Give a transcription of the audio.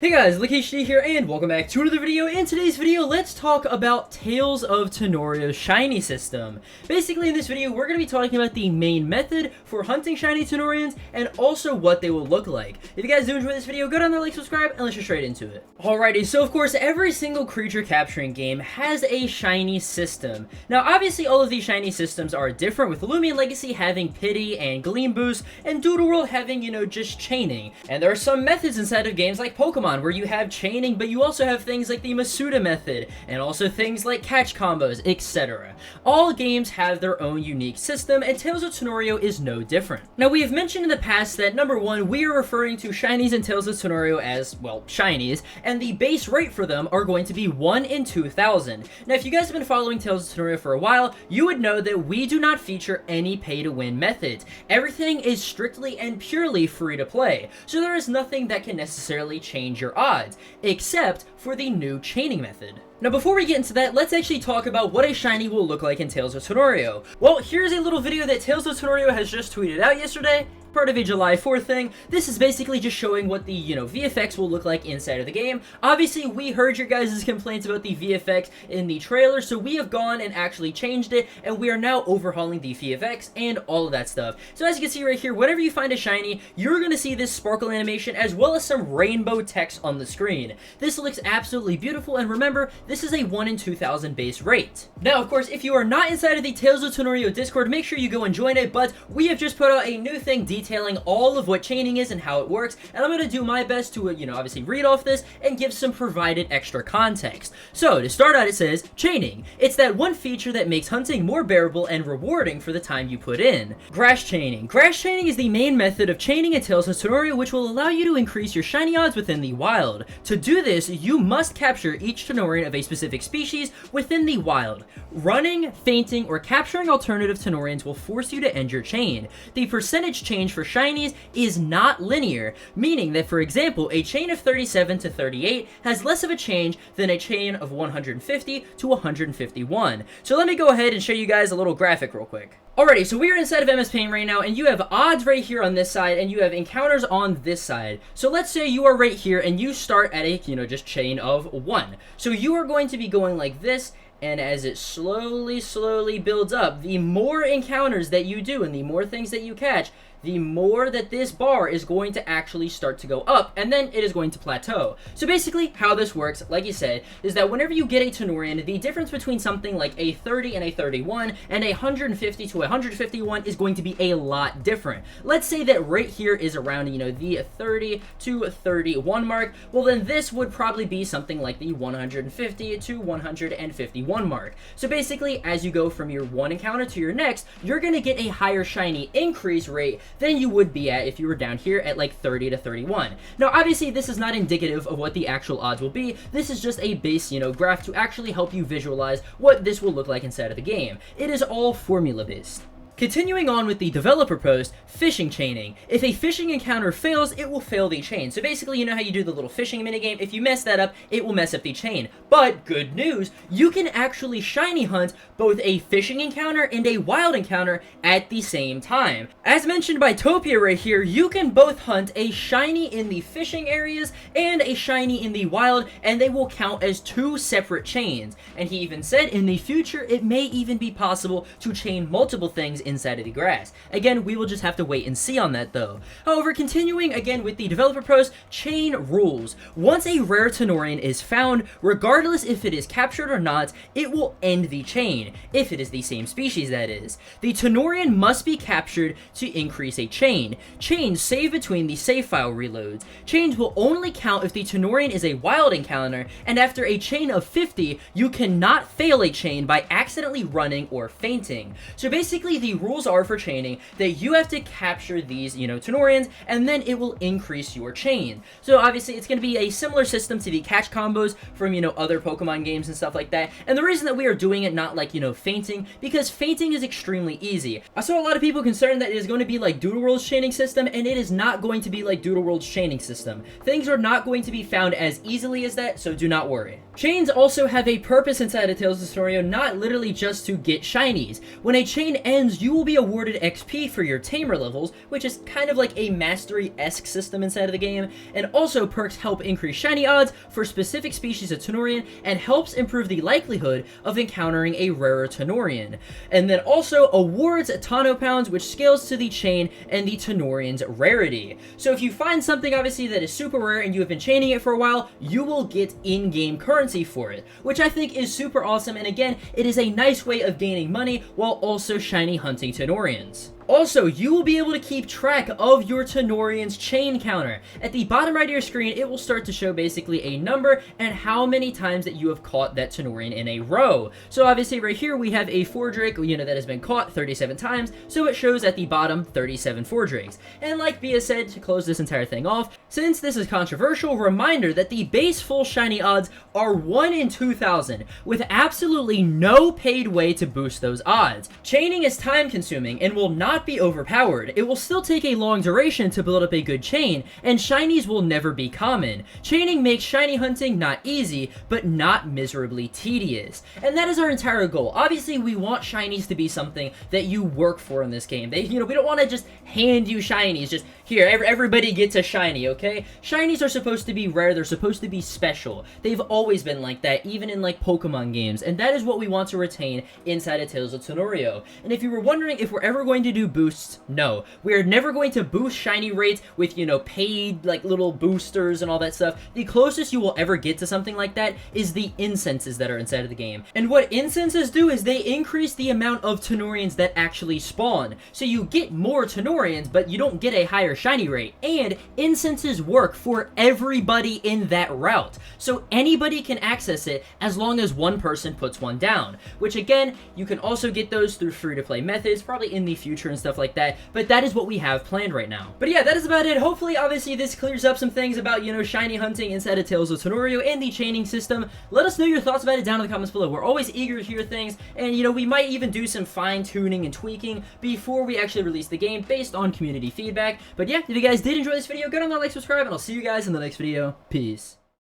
Hey guys, LuckyHD here, and welcome back to another video. In today's video, let's talk about Tales of Tanorios shiny system. Basically, in this video, we're going to be talking about the main method for hunting shiny Tanorians, and also what they will look like. If you guys do enjoy this video, go down there, like, subscribe, and let's get straight into it. Alrighty, so of course, every single creature capturing game has a shiny system. Now, obviously, all of these shiny systems are different, with Lumion Legacy having Pity and Gleam Boost, and Doodle World having, just chaining. And there are some methods inside of games like Pokemon, where you have chaining, but you also have things like the Masuda method, and also things like catch combos, etc. All games have their own unique system, and Tales of Tanorio is no different. Now, we have mentioned in the past that, number one, we are referring to shinies in Tales of Tanorio as, well, shinies, and the base rate for them are going to be 1 in 2,000. Now, if you guys have been following Tales of Tanorio for a while, you would know that we do not feature any pay-to-win methods. Everything is strictly and purely free to play, so there is nothing that can necessarily change your odds, except for the new chaining method. Now, before we get into that, let's actually talk about what a shiny will look like in Tales of Tanorio. Well, here's a little video that Tales of Tanorio has just tweeted out yesterday, part of a July 4th thing. This is basically just showing what the, VFX will look like inside of the game. Obviously, we heard your guys' complaints about the VFX in the trailer, so we have gone and actually changed it, and we are now overhauling the VFX and all of that stuff. So as you can see right here, whenever you find a shiny, you're going to see this sparkle animation as well as some rainbow text on the screen. This looks absolutely beautiful, and remember, this is a 1 in 2,000 base rate. Now, of course, if you are not inside of the Tales of Tanorio Discord, make sure you go and join it, but we have just put out a new thing detailing all of what chaining is and how it works, and I'm going to do my best to, obviously read off this and give some provided extra context. So, to start out, it says, chaining. It's that one feature that makes hunting more bearable and rewarding for the time you put in. Grass chaining. Grass chaining is the main method of chaining in Tales of Tanorio, which will allow you to increase your shiny odds within the wild. To do this, you must capture each Tanorian of a specific species within the wild. Running, fainting, or capturing alternative Tanorians will force you to end your chain. The percentage change for shinies is not linear, meaning that, for example, a chain of 37 to 38 has less of a change than a chain of 150 to 151. So let me go ahead and show you guys a little graphic real quick. Alrighty, so we are inside of MS Paint right now, and you have odds right here on this side, and you have encounters on this side. So let's say you are right here, and you start at a, just chain of 1. So you are going to be going like this, and as it slowly builds up, the more encounters that you do and the more things that you catch, the more that this bar is going to actually start to go up, and then it is going to plateau. So basically, how this works, like you said, is that whenever you get a Tanorian, the difference between something like a 30 and a 31, and a 150 to 151 is going to be a lot different. Let's say that right here is around, the 30 to 31 mark. Well, then this would probably be something like the 150 to 151 mark. So basically, as you go from your one encounter to your next, you're going to get a higher shiny increase rate than you would be at if you were down here at like 30 to 31. Now, obviously, this is not indicative of what the actual odds will be. This is just a base, graph to actually help you visualize what this will look like inside of the game. It is all formula-based. Continuing on with the developer post, fishing chaining. If a fishing encounter fails, it will fail the chain. So basically, you know how you do the little fishing minigame? If you mess that up, it will mess up the chain. But, good news, you can actually shiny hunt both a fishing encounter and a wild encounter at the same time. As mentioned by Topia right here, you can both hunt a shiny in the fishing areas and a shiny in the wild, and they will count as 2 separate chains. And he even said in the future, it may even be possible to chain multiple things inside of the grass. Again, we will just have to wait and see on that though. However, continuing again with the developer post, chain rules. Once a rare Tanorian is found, regardless if it is captured or not, it will end the chain, if it is the same species that is. The Tanorian must be captured to increase a chain. Chains save between the save file reloads. Chains will only count if the Tanorian is a wild encounter, and after a chain of 50, you cannot fail a chain by accidentally running or fainting. So basically, the rules are for chaining that you have to capture these, Tanorians, and then it will increase your chain. So obviously, it's going to be a similar system to the catch combos from, other Pokemon games and stuff like that. And the reason that we are doing it not like, fainting, because fainting is extremely easy. I saw a lot of people concerned that it is going to be like Doodle World's chaining system, and it is not going to be like Doodle World's chaining system. Things are not going to be found as easily as that, so do not worry. Chains also have a purpose inside of Tales of Tanorio, not literally just to get shinies. When a chain ends, you you will be awarded XP for your tamer levels, which is kind of like a mastery-esque system inside of the game, and also perks help increase shiny odds for specific species of Tanorian, and helps improve the likelihood of encountering a rarer Tanorian. And then also awards Tano Pounds, which scales to the chain and the Tanorian's rarity. So if you find something obviously that is super rare and you have been chaining it for a while, you will get in-game currency for it, which I think is super awesome, and again, it is a nice way of gaining money while also shiny hunting Tanorians. Also, you will be able to keep track of your Tanorian's chain counter. At the bottom right of your screen, it will start to show basically a number and how many times that you have caught that Tanorian in a row. So obviously right here we have a Fordrake, that has been caught 37 times, so it shows at the bottom 37 Fordrakes. And like Bia said, to close this entire thing off, since this is controversial, reminder that the base full shiny odds are 1 in 2,000, with absolutely no paid way to boost those odds. Chaining is time consuming and will not be overpowered. It will still take a long duration to build up a good chain, and shinies will never be common. Chaining makes shiny hunting not easy, but not miserably tedious. And that is our entire goal. Obviously, we want shinies to be something that you work for in this game. We don't want to just hand you shinies, just here, everybody gets a shiny, okay? Shinies are supposed to be rare, they're supposed to be special. They've always been like that, even in like Pokemon games, and that is what we want to retain inside of Tales of Tanorio. And if you were wondering if we're ever going to do boosts, no. We are never going to boost shiny rates with, paid, like, little boosters and all that stuff. The closest you will ever get to something like that is the incenses that are inside of the game. And what incenses do is they increase the amount of Tanorians that actually spawn. So you get more Tanorians, but you don't get a higher shiny rate. And incenses work for everybody in that route. So anybody can access it as long as one person puts one down. Which again, you can also get those through free-to-play methods, probably in the future and stuff like that, but that is what we have planned right now. But yeah, that is about it. Hopefully, obviously, this clears up some things about, shiny hunting inside of Tales of Tanorio and the chaining system. Let us know your thoughts about it down in the comments below. We're always eager to hear things, and, we might even do some fine-tuning and tweaking before we actually release the game based on community feedback. But yeah, if you guys did enjoy this video, go down there, like, subscribe, and I'll see you guys in the next video. Peace.